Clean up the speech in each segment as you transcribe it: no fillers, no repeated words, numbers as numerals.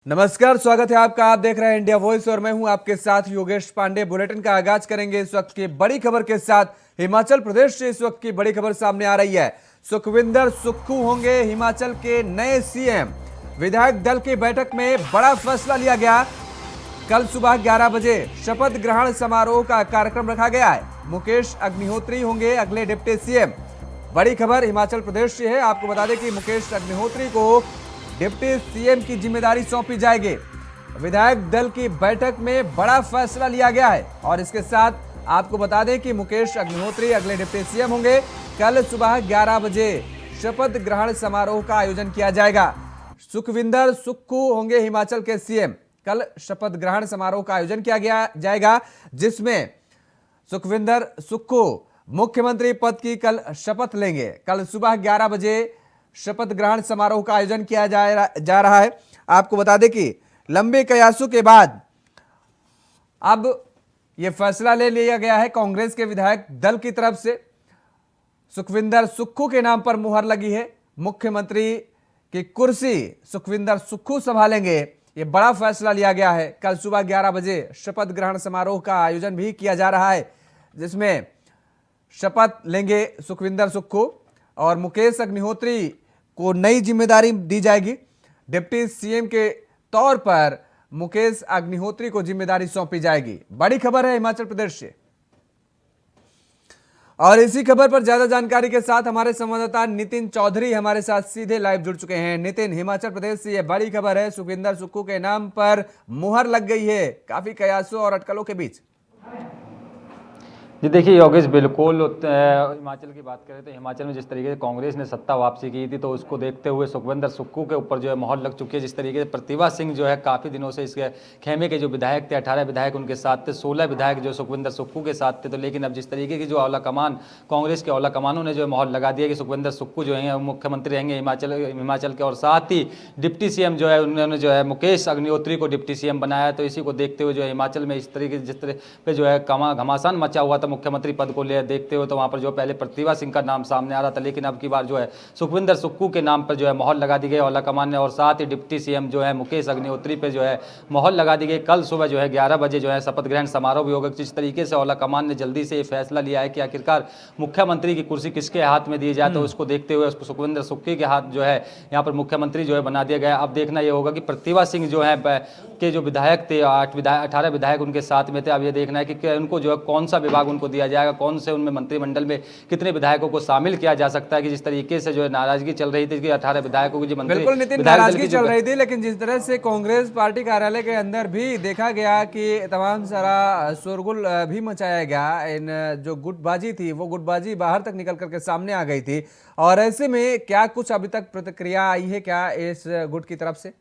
नमस्कार, स्वागत है आपका। आप देख रहे हैं इंडिया वॉइस और मैं हूं आपके साथ योगेश पांडे। बुलेटिन का आगाज करेंगे इस वक्त की बड़ी खबर के साथ। हिमाचल प्रदेश से इस वक्त की बड़ी खबर सामने आ रही है। सुखविंदर सुक्खू होंगे हिमाचल के नए सीएम। विधायक दल की बैठक में बड़ा फैसला लिया गया। कल सुबह 11 बजे शपथ ग्रहण समारोह का कार्यक्रम रखा गया है। मुकेश अग्निहोत्री होंगे अगले डिप्टी सीएम। बड़ी खबर हिमाचल प्रदेश से है। आपको बता दें कि मुकेश अग्निहोत्री को डिप्टी सीएम की जिम्मेदारी सौंपी जाएगी। विधायक दल की बैठक में बड़ा फैसला लिया गया है और इसके साथ आपको बता दें कि मुकेश अग्निहोत्री अगले डिप्टी सीएम होंगे। कल सुबह 11 बजे शपथ ग्रहण समारोह का आयोजन किया जाएगा। सुखविंदर सुक्खू होंगे हिमाचल के सीएम। कल शपथ ग्रहण समारोह का आयोजन किया जाएगा जिसमें सुखविंदर सुक्खू मुख्यमंत्री पद की कल शपथ लेंगे। कल सुबह 11 बजे शपथ ग्रहण समारोह का आयोजन किया जा रहा है। आपको बता दें कि लंबे कयासों के बाद अब यह फैसला ले लिया गया है। कांग्रेस के विधायक दल की तरफ से सुखविंदर सुक्खू के नाम पर मुहर लगी है। मुख्यमंत्री की कुर्सी सुखविंदर सुक्खू संभालेंगे। यह बड़ा फैसला लिया गया है। कल सुबह 11 बजे शपथ ग्रहण समारोह का आयोजन भी किया जा रहा है जिसमें शपथ लेंगे सुखविंदर सुक्खू और मुकेश अग्निहोत्री को नई जिम्मेदारी दी जाएगी। डिप्टी सीएम के तौर पर मुकेश अग्निहोत्री को जिम्मेदारी सौंपी जाएगी। बड़ी खबर है हिमाचल प्रदेश से। और इसी खबर पर ज्यादा जानकारी के साथ हमारे संवाददाता नितिन चौधरी हमारे साथ सीधे लाइव जुड़ चुके हैं। नितिन, हिमाचल प्रदेश से यह बड़ी खबर है, सुखविंदर सुक्खू के नाम पर मुहर लग गई है काफी कयासों और अटकलों के बीच। जी देखिए योगेश, बिल्कुल हिमाचल की बात करें तो हिमाचल में जिस तरीके से कांग्रेस ने सत्ता वापसी की थी तो उसको देखते हुए सुखविंदर सुक्खू के ऊपर जो है मोहर लग चुकी है। जिस तरीके से प्रतिभा सिंह जो है काफ़ी दिनों से इसके खेमे के जो विधायक थे, 18 विधायक उनके साथ थे, 16 विधायक जो सुखविंदर सुक्खू के साथ थे। तो लेकिन अब जिस तरीके की जो औला कमान कांग्रेस के औला कमानों ने जो मोहर लगा दिया कि सुखविंदर सुक्खू जो है मुख्यमंत्री रहेंगे हिमाचल के, और साथ ही डिप्टी सीएम जो है उन्होंने जो है मुकेश अग्निहोत्री को डिप्टी सीएम बनाया। तो इसी को देखते हुए जो है हिमाचल में इस तरीके जिस तरह पे जो है घमासान मचा हुआ था मुख्यमंत्री पद को ले देखते हुए, तो वहां पर जो पहले प्रतिभा सिंह का नाम सामने आ रहा था, लेकिन अब की बार जो है सुखविंदर सुक्खू के नाम पर जो है मोहर लगा दी गई औला कमान ने, और साथ ही डिप्टी सीएम जो है मुकेश अग्निहोत्री पे जो है मोहर लगा दी गई। कल सुबह जो है 11 बजे जो है शपथ ग्रहण समारोह भी होगा। जिस तरीके से औला कमान ने जल्दी से ये फैसला लिया है कि आखिरकार मुख्यमंत्री की कुर्सी किसके हाथ में दी जाए, तो उसको देखते हुए उसको सुखविंदर सुक्खू के हाथ जो है यहाँ पर मुख्यमंत्री जो है बना दिया गया। अब देखना यह होगा कि प्रतिभा सिंह जो है के जो विधायक थे 18 विधायक उनके साथ में थे। अब ये देखना है कि उनको जो है कौन सा विभाग उनको दिया जाएगा, कौन से उनमें मंत्रिमंडल में कितने विधायकों को शामिल किया जा सकता है। कि जिस तरीके से जो है नाराजगी चल रही थी कि 18 विधायकों की जो मंत्री, बिल्कुल नितिन, नाराजगी चल रही थी, लेकिन जिस तरह से कांग्रेस पार्टी कार्यालय के अंदर भी देखा गया कि तमाम सारा शोरगुल भी मचाया गया। इन जो गुटबाजी थी वो गुटबाजी बाहर तक निकल करके सामने आ गई थी। और ऐसे में क्या कुछ अभी तक प्रतिक्रिया आई है क्या इस गुट की तरफ से?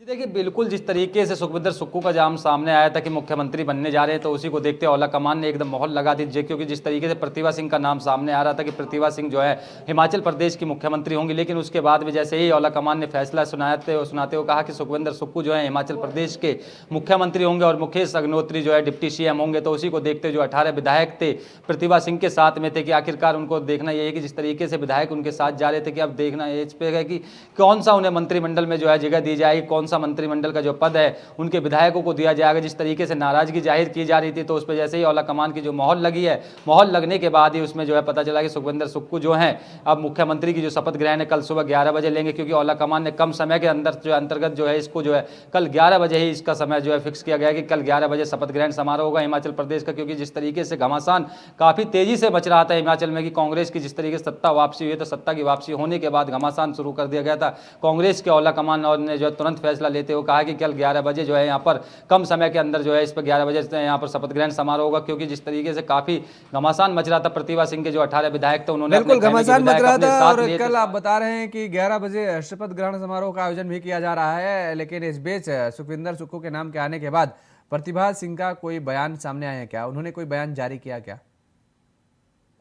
जी देखिए, बिल्कुल जिस तरीके से सुखविंदर सुक्खू का जाम सामने आया था कि मुख्यमंत्री बनने जा रहे हैं, तो उसी को देखते औला कमान ने एकदम मोहर लगा दी। क्योंकि जिस तरीके से प्रतिभा सिंह का नाम सामने आ रहा था कि प्रतिभा सिंह जो है हिमाचल प्रदेश की मुख्यमंत्री होंगी, लेकिन उसके बाद भी जैसे ही औला कमान ने फैसला सुनाते हुए कहा कि सुखविंदर सुक्खू जो है हिमाचल प्रदेश के मुख्यमंत्री होंगे और मुकेश अग्निहोत्री जो है डिप्टी सीएम होंगे, तो उसी को देखते जो 18 विधायक थे प्रतिभा सिंह के साथ में थे कि आखिरकार उनको देखना यह है कि जिस तरीके से विधायक उनके साथ जा रहे थे कि अब देखना इस पे है कि कौन सा उन्हें मंत्रिमंडल में जो है जगह दी जाएगी, कौन सा मंत्रिमंडल का जो पद है उनके विधायकों को दिया जाएगा। जिस तरीके से नाराजगी जाहिर की जा रही थी, तो उस पर जैसे ही औला कमान की जो मोहर लगी है, मोहर लगने के बाद ही उसमें जो है पता चला कि सुखविंदर सुक्खू जो हैं अब मुख्यमंत्री की जो शपथ ग्रहण है कल सुबह 11 बजे लेंगे। क्योंकि औला कमान ने कम समय के अंदर जो अंतर्गत जो है इसको जो है कल 11 बजे ही इसका समय जो है फिक्स किया गया कि कल 11 बजे शपथ ग्रहण समारोह होगा हिमाचल प्रदेश का। क्योंकि जिस तरीके से घमासान काफी तेजी से मच रहा था हिमाचल में कि कांग्रेस की जिस तरीके से सत्ता वापसी हुई, तो सत्ता की वापसी होने के बाद घमासान शुरू कर दिया गया था। कांग्रेस के औला कमान ने जो तुरंत फैसला लेते हुए कहा कि कल 11 बजे जो है यहाँ पर कम समय के अंदर जो है इस पर 11 बजे यहाँ पर शपथ ग्रहण समारोह होगा। क्योंकि जिस तरीके से काफी घमासान मच रहा था, प्रतिभा सिंह के जो 18 विधायक थे उन्होंने बिल्कुल घमासान मच रहा था। और कल आप बता रहे हैं कि 11 बजे शपथ ग्रहण समारोह का आयोजन भी किया जा रहा है, लेकिन इस बीच सुखविंदर सुक्खू के नाम के आने के बाद प्रतिभा सिंह का कोई बयान सामने आया है क्या? उन्होंने कोई बयान जारी किया क्या?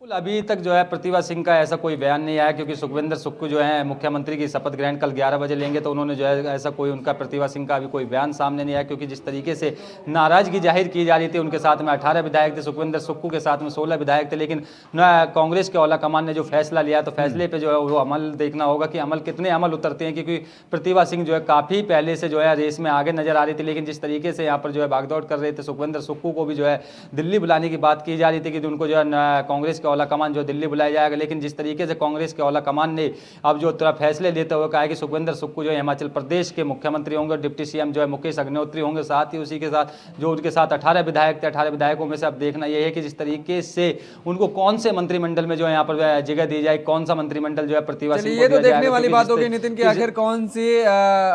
बिल्कुल, अभी तक जो है प्रतिभा सिंह का ऐसा कोई बयान नहीं आया, क्योंकि सुखविंदर सुक्खू जो है मुख्यमंत्री की शपथ ग्रहण कल 11 बजे लेंगे, तो उन्होंने जो है ऐसा कोई उनका प्रतिभा सिंह का अभी कोई बयान सामने नहीं आया, क्योंकि जिस तरीके से नाराजगी जाहिर की जा रही थी, उनके साथ में 18 विधायक थे, सुखविंदर सुक्खू के साथ में 16 विधायक थे, लेकिन कांग्रेस के औला कमान ने जो फैसला लिया, तो फैसले पर जो है वो अमल देखना होगा कि कितने अमल उतरते हैं, क्योंकि प्रतिभा सिंह जो है काफ़ी पहले से जो है रेस में आगे नजर आ रही थी, लेकिन जिस तरीके से यहाँ पर जो है भागदौड़ कर रहे थे, सुखविंदर सुक्खू को भी जो है दिल्ली बुलाने की बात की जा रही थी कि उनको जो है कांग्रेस के औला कमान जो दिल्ली बुलाया जाएगा, लेकिन जिस तरीके से कांग्रेस के औला कमान ने अब जो फैसले लेते हुए कहा है कि सुखविंदर सुक्खू जो है हिमाचल प्रदेश के मुख्यमंत्री होंगे, डिप्टी सीएम जो है मुकेश अग्निहोत्री होंगे, साथ ही उसी के साथ जो उनके साथ 18 विधायक थे, 18 विधायकों में से अब देखना यह है कि जिस तरीके से उनको कौन से मंत्रिमंडल में जो है यहाँ पर जगह दी जाए, कौन सा मंत्रिमंडल जो है प्रतिभा सिंह को ये तो दिया देखने जाएगा, वाली क्योंकि बात जिस होगी नितिन की आखिर कौन सी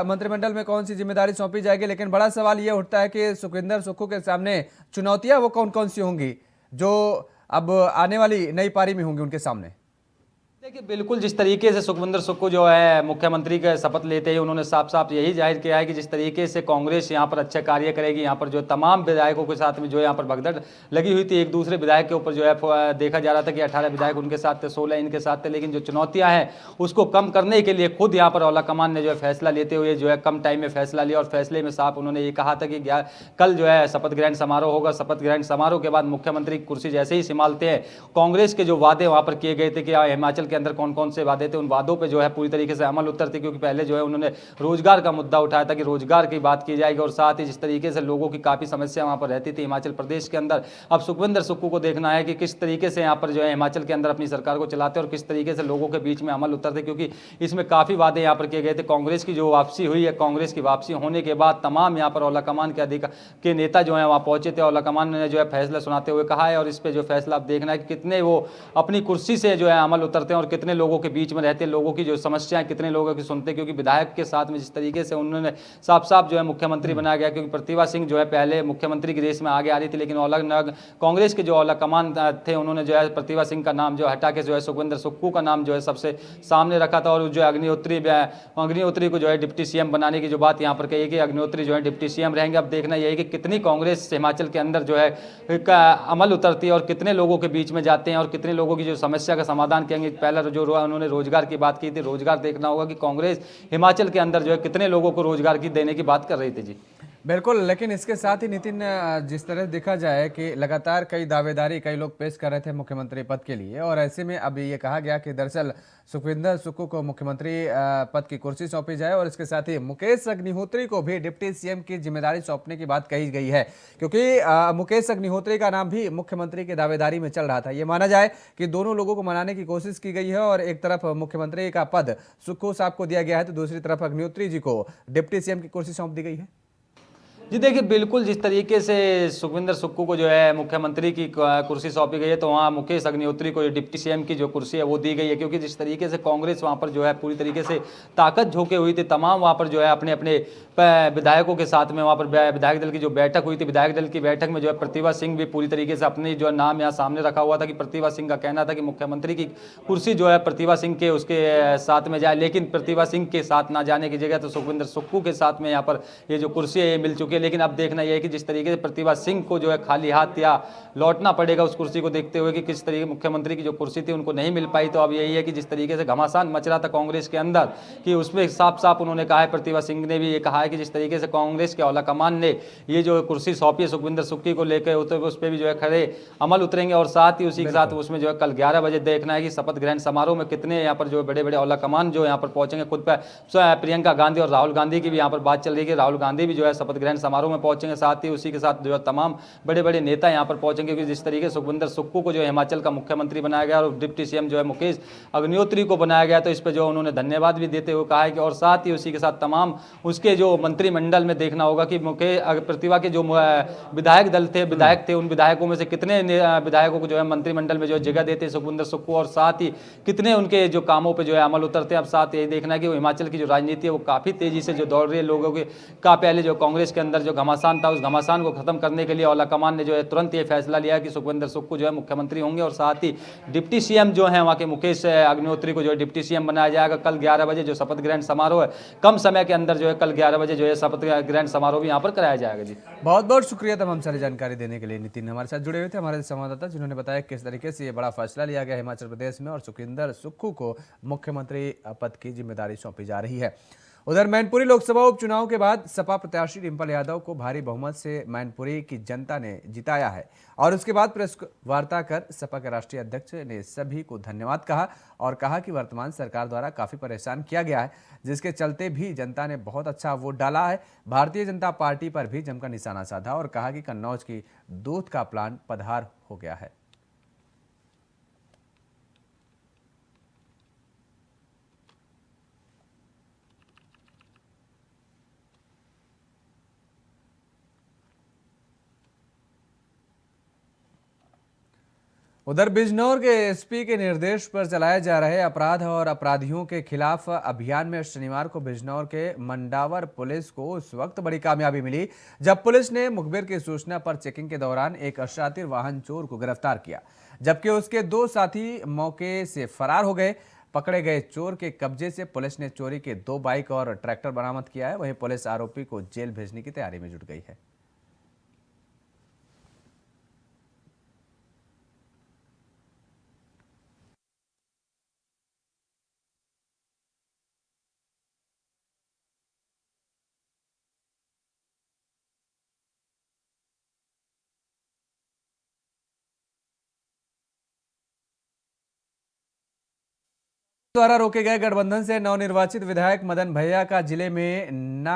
मंत्रिमंडल में कौन सी जिम्मेदारी सौंपी जाएगी। लेकिन बड़ा सवाल ये उठता है कि सुखविंदर सुक्खू के सामने चुनौतियां वो कौन कौन सी होंगी जो अब आने वाली नई पारी में होंगी उनके सामने। देखिए, बिल्कुल जिस तरीके से सुखविंदर सुक्खू जो है मुख्यमंत्री का शपथ लेते ही उन्होंने साफ साफ यही जाहिर किया है कि जिस तरीके से कांग्रेस यहाँ पर अच्छा कार्य करेगी, यहाँ पर जो तमाम विधायकों के साथ में जो यहाँ पर भगदड़ लगी हुई थी, एक दूसरे विधायक के ऊपर जो है देखा जा रहा था कि 18 विधायक उनके साथ थे, 16 इनके साथ थे, लेकिन जो चुनौतियाँ हैं उसको कम करने के लिए खुद यहाँ पर औला कमान ने जो है फैसला लेते हुए जो है कम टाइम में फैसला लिया, और फैसले में साफ उन्होंने ये कहा था कि कल जो है शपथ ग्रहण समारोह होगा, शपथ ग्रहण समारोह के बाद मुख्यमंत्री की कुर्सी जैसे ही संभालते हैं, कांग्रेस के जो वादे वहाँ पर किए गए थे कि हिमाचल के अंदर कौन कौन से वादे थे, उन वादों पे जो है पूरी तरीके से अमल उतरते, क्योंकि पहले जो है उन्होंने रोजगार का मुद्दा उठाया था कि रोजगार की बात की जाएगी, और साथ ही जिस तरीके से लोगों की काफ़ी समस्या वहाँ पर रहती थी हिमाचल प्रदेश के अंदर, अब सुखविंदर सुक्खू को देखना है कि किस तरीके से यहाँ पर जो है हिमाचल के अंदर अपनी सरकार को चलाते और किस तरीके से लोगों के बीच में अमल उतरते, क्योंकि इसमें काफ़ी वादे यहाँ पर किए गए थे। कांग्रेस की जो वापसी हुई है, कांग्रेस की वापसी होने के बाद तमाम यहाँ पर औला कमान के नेता जो है वहाँ पहुंचे थे, औला कमान ने जो है फैसला सुनाते हुए कहा है, और इस पर जो फैसला आप देखना है कि कितने वो अपनी कुर्सी से जो है अमल उतरते हैं और कितने लोगों के बीच में रहते हैं, लोगों की जो समस्याएं कितने लोगों की सुनते हैं, क्योंकि विधायक के साथ में जिस तरीके से उन्होंने साफ साफ जो है मुख्यमंत्री बनाया गया, क्योंकि प्रतिभा सिंह जो है पहले मुख्यमंत्री की रेस में आगे आ रही थी, लेकिन अलग कांग्रेस के जो औला कमान थे उन्होंने जो है प्रतिभा सिंह का नाम जो हटा के जो है सुखविंदर सुक्खू का नाम जो है सबसे सामने रखा था, और जो अग्निहोत्री को जो है डिप्टी सीएम बनाने की जो बात यहाँ पर कही कि अग्निहोत्री जो है डिप्टी सीएम रहेंगे। अब देखना यही कि कितनी कांग्रेस हिमाचल के अंदर जो है अमल उतरती है और कितने लोगों के बीच में जाते हैं और कितने लोगों की जो समस्या का समाधान करेंगे। पहला जो उन्होंने रोजगार की बात की थी, रोजगार देखना होगा कि कांग्रेस हिमाचल के अंदर जो है कितने लोगों को रोजगार की देने की बात कर रही थी। जी बिल्कुल, लेकिन इसके साथ ही नितिन जिस तरह देखा जाए कि लगातार कई दावेदारी कई लोग पेश कर रहे थे मुख्यमंत्री पद के लिए, और ऐसे में अब ये कहा गया कि दरअसल सुखविंदर सुक्खू को मुख्यमंत्री पद की कुर्सी सौंपी जाए, और इसके साथ ही मुकेश अग्निहोत्री को भी डिप्टी सीएम की जिम्मेदारी सौंपने की बात कही गई है, क्योंकि मुकेश अग्निहोत्री का नाम भी मुख्यमंत्री की दावेदारी में चल रहा था। ये माना जाए कि दोनों लोगों को मनाने की कोशिश की गई है, और एक तरफ मुख्यमंत्री का पद सुक्खू साहब को दिया गया है, तो दूसरी तरफ अग्निहोत्री जी को डिप्टी सीएम की कुर्सी सौंप दी गई है। जी देखिए, बिल्कुल जिस तरीके से सुखविंदर सुक्खू को जो है मुख्यमंत्री की कुर्सी सौंपी गई है, तो वहाँ मुकेश अग्निहोत्री को डिप्टी सीएम की जो कुर्सी है वो दी गई है, क्योंकि जिस तरीके से कांग्रेस वहाँ पर जो है पूरी तरीके से ताकत झोंके हुई थी, तमाम वहाँ पर जो है अपने अपने विधायकों के साथ में वहाँ पर विधायक दल की जो बैठक हुई थी, विधायक दल की बैठक में जो है प्रतिभा सिंह भी पूरी तरीके से अपनी जो नाम यहाँ सामने रखा हुआ था कि प्रतिभा सिंह का कहना था कि मुख्यमंत्री की कुर्सी जो है प्रतिभा सिंह के उसके साथ में जाए, लेकिन प्रतिभा सिंह के साथ ना जाने की जगह तो सुखविंदर सुक्खू के साथ में यहाँ पर ये जो कुर्सी है ये मिल चुकी है। लेकिन अब देखना यह है कि जिस तरीके से प्रतिभा सिंह को जो है खाली हाथ या लौटना पड़ेगा उस कुर्सी को देखते हुए कि किस तरीके मुख्यमंत्री की जो कुर्सी थी उनको नहीं मिल पाई, तो अब यही है कि जिस तरीके से घमासान मच रहा था कांग्रेस के अंदर कि उसमें साफ साफ उन्होंने कहा है, प्रतिभा सिंह ने भी ये कहा है कि जिस तरीके से कांग्रेस के औला कमान ने ये जो कुर्सी सौंपी है सुखविंदर सुक्खू को लेकर उस पर भी जो है खड़े अमल उतरेंगे, और साथ ही उसी के साथ उसमें जो है कल 11 बजे देखना है कि शपथ ग्रहण समारोह में कितने यहाँ पर जो बड़े बड़े औला कमान जो यहाँ पर पहुंचेंगे। खुद पर प्रियंका गांधी और राहुल गांधी की भी यहाँ पर बात चल रही है, राहुल गांधी भी जो है शपथ ग्रहण समारोह में पहुंचेंगे, साथ ही उसी के साथ जो है तमाम बड़े बड़े नेता यहाँ पर पहुंचेंगे, क्योंकि जिस तरीके से सुखविंदर सुक्खू को जो है हिमाचल का मुख्यमंत्री बनाया गया और डिप्टी सीएम जो है मुकेश अग्निहोत्री को बनाया गया, तो इस पर जो उन्होंने धन्यवाद भी देते हुए कहा है कि और साथ ही उसी के साथ तमाम उसके जो मंत्रिमंडल में देखना होगा कि प्रतिभा के जो विधायक दल थे, विधायक थे, उन विधायकों में से कितने विधायकों को जो है मंत्रिमंडल में जो जगह देते हैं सुखविंदर सुक्खू, और साथ ही कितने उनके जो कामों पर जो है अमल उतरते हैं। अब साथ यही देखना है कि हिमाचल की जो राजनीति है वो काफ़ी तेजी से जो दौड़ रही है, लोगों के का पहले जो कांग्रेस के अंदर अंदर जो घमासान था उस घमासान को खत्म करने के लिए औला कमान ने जो है तुरंत ये फैसला लिया कि सुखविंदर सुक्खू जो है मुख्यमंत्री होंगे और साथ ही डिप्टी सीएम जो है वहाँ के मुकेश अग्निहोत्री को जो है डिप्टी सीएम बनाया जाएगा। कल 11 बजे जो शपथ ग्रहण समारोह है, कम समय के अंदर जो है कल 11 बजे जो है शपथ ग्रहण समारोह भी यहाँ पर कराया जाएगा। जी बहुत बहुत शुक्रिया तमाम सारी जानकारी देने के लिए। नितिन हमारे साथ जुड़े हुए थे, हमारे संवाददाता, जिन्होंने बताया किस तरीके से ये बड़ा फैसला लिया गया हिमाचल प्रदेश में और सुखविंदर सुक्खू को मुख्यमंत्री पद की जिम्मेदारी सौंपी जा रही है। उधर मैनपुरी लोकसभा उपचुनाव के बाद सपा प्रत्याशी डिंपल यादव को भारी बहुमत से मैनपुरी की जनता ने जिताया है और उसके बाद प्रेस वार्ता कर सपा के राष्ट्रीय अध्यक्ष ने सभी को धन्यवाद कहा और कहा कि वर्तमान सरकार द्वारा काफी परेशान किया गया है, जिसके चलते भी जनता ने बहुत अच्छा वोट डाला है। भारतीय जनता पार्टी पर भी जमकर निशाना साधा और कहा कि कन्नौज की दूध का प्लांट पधार हो गया है। उधर बिजनौर के एसपी के निर्देश पर चलाए जा रहे अपराध और अपराधियों के खिलाफ अभियान में शनिवार को बिजनौर के मंडावर पुलिस को उस वक्त बड़ी कामयाबी मिली जब पुलिस ने मुखबिर की सूचना पर चेकिंग के दौरान एक अशातिर वाहन चोर को गिरफ्तार किया, जबकि उसके 2 साथी मौके से फरार हो गए। पकड़े गए चोर के कब्जे से पुलिस ने चोरी के 2 बाइक और ट्रैक्टर बरामद किया है। वहीं पुलिस आरोपी को जेल भेजने की तैयारी में जुट गई है। द्वारा रोके गए गठबंधन से नवनिर्वाचित विधायक मदन भैया का जिले में न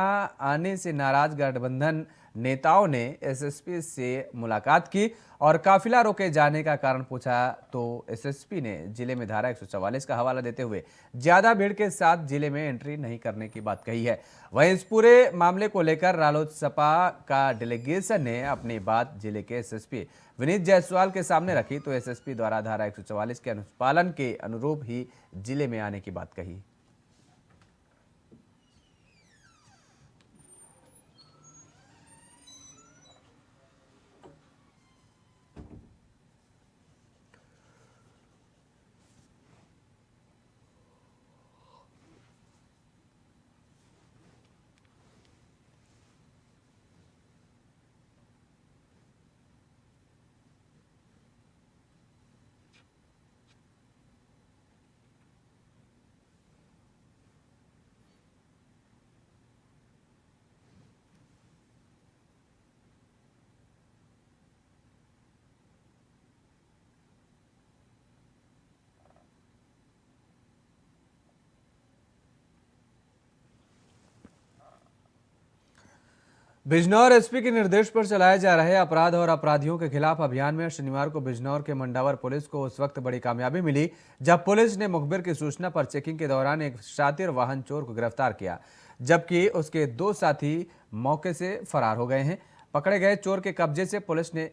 आने से नाराज गठबंधन नेताओं ने एसएसपी से मुलाकात की और काफिला रोके जाने का कारण पूछा तो एसएसपी ने जिले में धारा 144 का हवाला देते हुए ज्यादा भीड़ के साथ जिले में एंट्री नहीं करने की बात कही है। वहीं इस पूरे मामले को लेकर रालोसपा का डेलीगेशन ने अपनी बात जिले के एसएसपी विनीत जायसवाल के सामने रखी तो एसएसपी द्वारा धारा 144 के अनुपालन के अनुरूप ही जिले में आने की बात कही। बिजनौर एसपी के निर्देश पर चलाए जा रहे अपराध और अपराधियों के खिलाफ अभियान में शनिवार को बिजनौर के मंडावर पुलिस को उस वक्त बड़ी कामयाबी मिली जब पुलिस ने मुखबिर की सूचना पर चेकिंग के दौरान एक शातिर वाहन चोर को गिरफ्तार किया, जबकि उसके 2 साथी मौके से फरार हो गए हैं। पकड़े गए चोर के कब्जे से पुलिस ने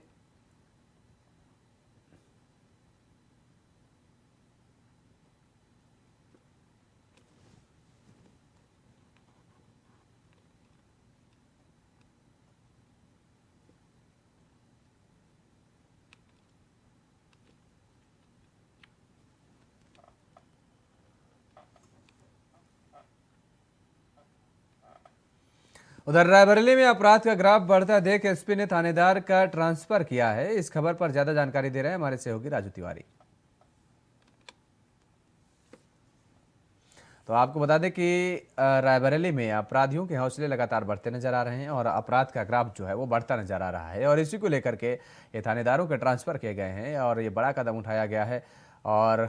उधर रायबरेली में अपराध का ग्राफ बढ़ता देख एसपी ने थानेदार का ट्रांसफर किया है। इस खबर पर ज्यादा जानकारी दे रहे हैं हमारे सहयोगी राजू तिवारी। तो आपको बता दें कि रायबरेली में अपराधियों के हौसले लगातार बढ़ते नजर आ रहे हैं और अपराध का ग्राफ जो है वो बढ़ता नजर आ रहा है और इसी को लेकर के ये थानेदारों के ट्रांसफर किए गए हैं और ये बड़ा कदम उठाया गया है। और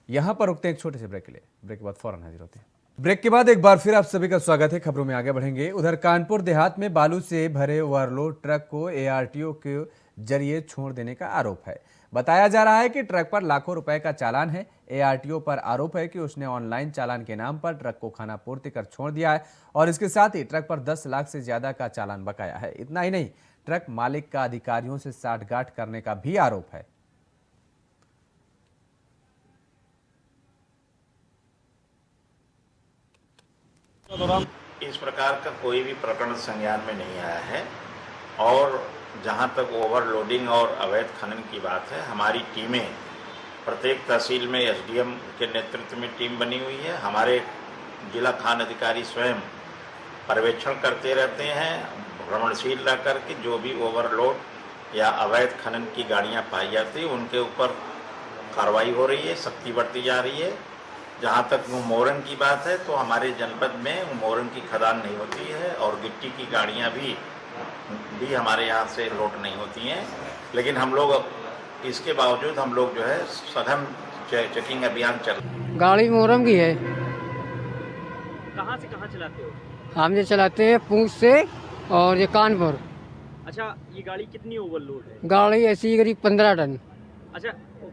यहां पर रुकते हैं एक छोटे से ब्रेक के लिए, ब्रेक के बाद फौरन हाजिर होते हैं। ब्रेक के बाद एक बार फिर आप सभी का स्वागत है। खबरों में आगे बढ़ेंगे। उधर कानपुर देहात में बालू से भरे ओवरलोड ट्रक को एआरटीओ के जरिए छोड़ देने का आरोप है। बताया जा रहा है कि ट्रक पर लाखों रुपए का चालान है। एआरटीओ पर आरोप है कि उसने ऑनलाइन चालान के नाम पर ट्रक को खानापूर्ति कर छोड़ दिया है और इसके साथ ही ट्रक पर 10 लाख से ज्यादा का चालान बकाया है। इतना ही नहीं, ट्रक मालिक का अधिकारियों से साठगांठ करने का भी आरोप है। दौरान इस प्रकार का कोई भी प्रकरण संज्ञान में नहीं आया है। और जहां तक ओवरलोडिंग और अवैध खनन की बात है, हमारी टीमें प्रत्येक तहसील में एसडीएम के नेतृत्व में टीम बनी हुई है। हमारे जिला खान अधिकारी स्वयं पर्यवेक्षण करते रहते हैं, भ्रमणशील रह करके जो भी ओवरलोड या अवैध खनन की गाड़ियां पाई जाती है उनके ऊपर कार्रवाई हो रही है, सख्ती बढ़ती जा रही है। जहां तक मोरंग की बात है तो हमारे जनपद में मोरंग की खदान नहीं होती है और गिट्टी की गाड़ियां भी हमारे यहाँ से लोड नहीं होती हैं। लेकिन हम लोग इसके बावजूद हम लोग जो है सघन चेकिंग अभियान चल रहा है। गाड़ी मोरम की है। कहाँ से कहाँ चलाते हो? हम ये चलाते हैं पूंछ से और ये कानपुर। अच्छा, ये गाड़ी कितनी ओवरलोड है? गाड़ी ऐसी करीब 15 टन। अच्छा,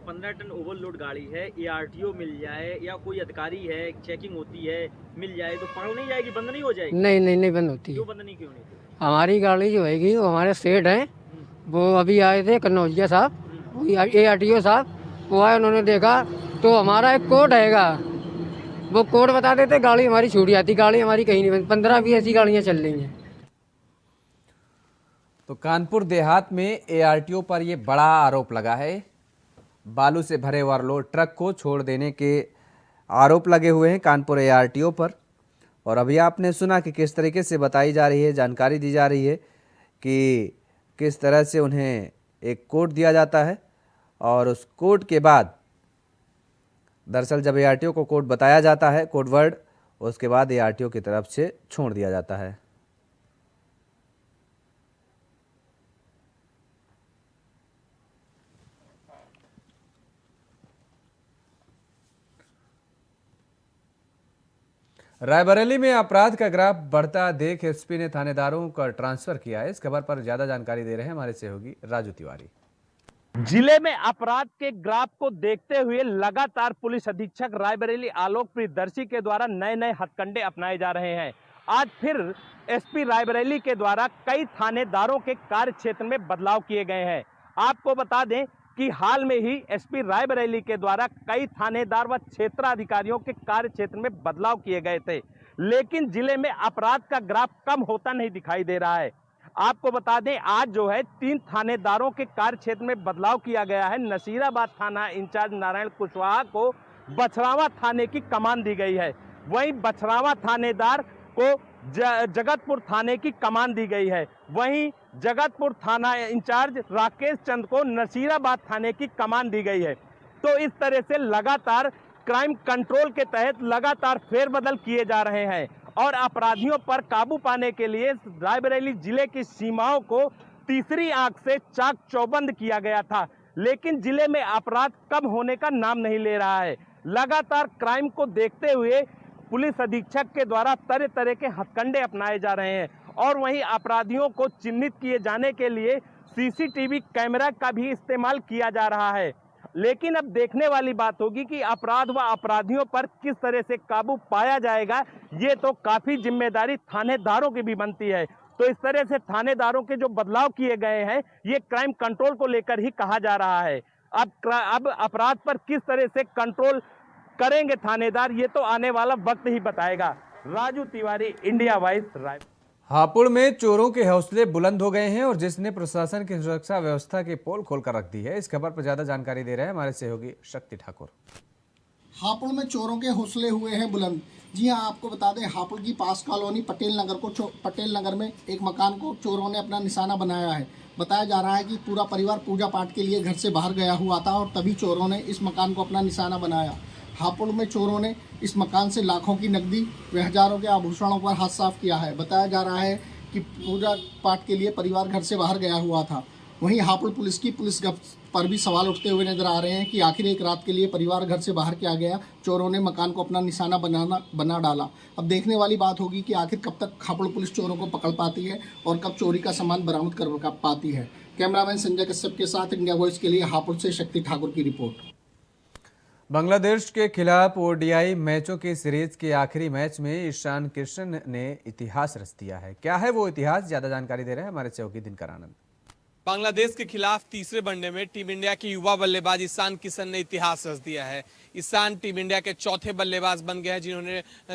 15 टन ओवरलोड गाड़ी है, ये आरटीओ मिल जाए या कोई अधिकारी है, चेकिंग होती है, मिल जाए तो पकड़ नहीं जाएगी, बंद नहीं हो जाएगी? नहीं बंद होती। क्यों बंद नहीं, क्यों नहीं? हमारी गाड़ी जो हैगी वो हमारे सेठ हैं, वो अभी आए थे कन्नौजिया साहब, ARTO साहब, वो आए, उन्होंने देखा तो हमारा एक कोड हैगा, वो कोड बता देते गाड़ी हमारी छूट जाती। गाड़ी हमारी कहीं नहीं बंद, 15 भी ऐसी गाड़ियाँ चल रही हैं। तो कानपुर देहात में ARTO पर ये बड़ा आरोप लगा है। बालू से भरे ओवरलोड ट्रक को छोड़ देने के आरोप लगे हुए हैं कानपुर ARTO पर। और अभी आपने सुना कि किस तरीके से बताई जा रही है, जानकारी दी जा रही है कि किस तरह से उन्हें एक कोड दिया जाता है और उस कोड के बाद दरअसल जब ARTO को कोड बताया जाता है, कोड वर्ड, उसके बाद ARTO की तरफ से छोड़ दिया जाता है। रायबरेली में अपराध का ग्राफ बढ़ता देख एसपी ने थानेदारों का ट्रांसफर किया है। इस खबर पर ज्यादा जानकारी दे रहे हैं हमारे सहयोगी राजू तिवारी। जिले में अपराध के ग्राफ को देखते हुए लगातार पुलिस अधीक्षक रायबरेली आलोक प्रियदर्शी के द्वारा नए नए हथकंडे अपनाए जा रहे हैं। आज फिर एसपी रायबरेली के द्वारा कई थानेदारों के कार्य क्षेत्र में बदलाव किए गए हैं। आपको बता दें कि हाल में ही एसपी रायबरेली के द्वारा कई थानेदार व क्षेत्राधिकारियों के कार्य क्षेत्र में बदलाव किए गए थे, लेकिन जिले में अपराध का ग्राफ कम होता नहीं दिखाई दे रहा है। आपको बता दें आज जो है 3 थानेदारों के कार्य क्षेत्र में बदलाव किया गया है। नसीराबाद थाना इंचार्ज नारायण कुशवाहा को बछरावा थाने की कमान दी गई है, वहीं बछरावा थानेदार को जगतपुर थाने की कमान दी गई है। वहीं जगतपुर थाना इंचार्ज राकेश चंद को नसीराबाद थाने की कमान दी गई है। तो इस तरह से लगातार क्राइम कंट्रोल के तहत लगातार फेरबदल किए जा रहे हैं और अपराधियों पर काबू पाने के लिए रायबरेली जिले की सीमाओं को तीसरी आंख से चाक चौबंद किया गया था, लेकिन जिले में अपराध कम होने का नाम नहीं ले रहा है। लगातार क्राइम को देखते हुए पुलिस अधीक्षक के द्वारा तरह तरह के हथकंडे अपनाए जा रहे हैं और वहीं अपराधियों को चिन्हित किए जाने के लिए सीसीटीवी कैमरा का भी इस्तेमाल किया जा रहा है। लेकिन अब देखने वाली बात होगी कि अपराध व अपराधियों पर किस तरह से काबू पाया जाएगा, ये तो काफी जिम्मेदारी थानेदारों की भी बनती है। तो इस तरह से थानेदारों के जो बदलाव किए गए हैं ये क्राइम कंट्रोल को लेकर ही कहा जा रहा है। अब अपराध पर किस तरह से कंट्रोल करेंगे थानेदार, ये तो आने वाला वक्त ही बताएगा। राजू तिवारी, इंडिया वॉइस, राय। हापुड़ में चोरों के हौसले बुलंद हो गए हैं और जिसने प्रशासन की सुरक्षा व्यवस्था की पोल खोलकर रख दी है। इस खबर पर ज्यादा जानकारी दे रहे हैं हमारे सहयोगी शक्ति ठाकुर। हापुड़ में चोरों के हौसले हुए हैं बुलंद। जी हां, आपको बता दें हापुड़ की पास कॉलोनी पटेल नगर में एक मकान को चोरों ने अपना निशाना बनाया है। बताया जा रहा है कि पूरा परिवार पूजा पाठ के लिए घर से बाहर गया हुआ था और तभी चोरों ने इस मकान को अपना निशाना बनाया। हापुड़ में चोरों ने इस मकान से लाखों की नकदी व हजारों के आभूषणों पर हाथ साफ किया है। बताया जा रहा है कि पूजा पाठ के लिए परिवार घर से बाहर गया हुआ था। वहीं हापुड़ पुलिस की पुलिस गश्त पर भी सवाल उठते हुए नजर आ रहे हैं कि आखिर एक रात के लिए परिवार घर से बाहर क्या गया, चोरों ने मकान को अपना निशाना बना डाला। अब देखने वाली बात होगी कि आखिर कब तक हापुड़ पुलिस चोरों को पकड़ पाती है और कब चोरी का सामान बरामद कर पाती है। कैमरामैन संजय कश्यप के साथ इंडिया वॉइस के लिए हापुड़ से शक्ति ठाकुर की रिपोर्ट। बांग्लादेश के खिलाफ ODI मैचों की सीरीज के आखिरी मैच में ईशान किशन ने इतिहास रच दिया है। क्या है वो इतिहास, ज्यादा जानकारी दे रहे हैं हमारे सहयोगी दिनकर आनंद। बांग्लादेश के खिलाफ तीसरे वनडे में टीम इंडिया के युवा बल्लेबाज ईशान किशन ने इतिहास रच दिया है। ईशान टीम इंडिया के चौथे बल्लेबाज बन गए हैं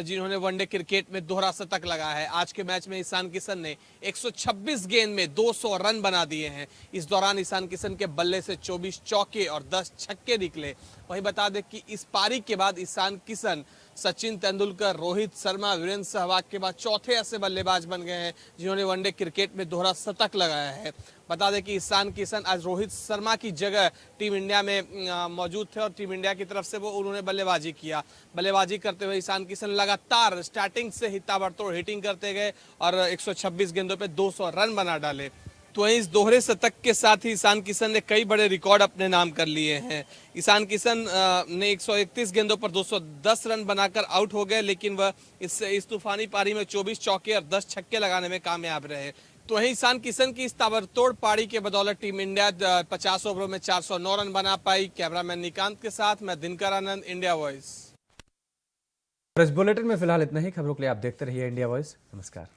जिन्होंने वनडे क्रिकेट में दोहरा शतक लगाया है। आज के मैच में ईशान किशन ने 126 गेंद में 200 रन बना दिए हैं। इस दौरान ईशान किशन के बल्ले से 24 चौके और 10 छक्के निकले। वहीं बता दें कि इस पारी के बाद ईशान किशन सचिन तेंदुलकर, रोहित शर्मा, वीरेंद्र सहवाग के बाद चौथे ऐसे बल्लेबाज बन गए हैं जिन्होंने वनडे क्रिकेट में दोहरा शतक लगाया है। बता दें कि ईशान किशन आज रोहित शर्मा की जगह टीम इंडिया में मौजूद थे और टीम इंडिया की तरफ से उन्होंने बल्लेबाजी किया। बल्लेबाजी करते हुए ईशान किशन लगातार स्टार्टिंग से ही ताबड़तोड़ हिटिंग करते गए और 126 गेंदों पे 200 रन बना डाले। तो वहीं इस दोहरे शतक के साथ ही ईशान किशन ने कई बड़े रिकॉर्ड अपने नाम कर लिए हैं। ईशान किशन ने 131 गेंदों पर 210 रन बनाकर आउट हो गए, लेकिन वह इस तूफानी पारी में 24 चौके और 10 छक्के लगाने में कामयाब रहे। तो वहीं ईशान किशन की इस ताबड़तोड़ पारी के बदौलत टीम इंडिया 50 ओवरों में 409 रन बना पाई। कैमरामैन निकांत के साथ मैं दिनकर आनंद, इंडिया वॉइस। इस बुलेटिन में फिलहाल इतना ही। खबरों के लिए आप देखते रहिए इंडिया वॉइस। नमस्कार।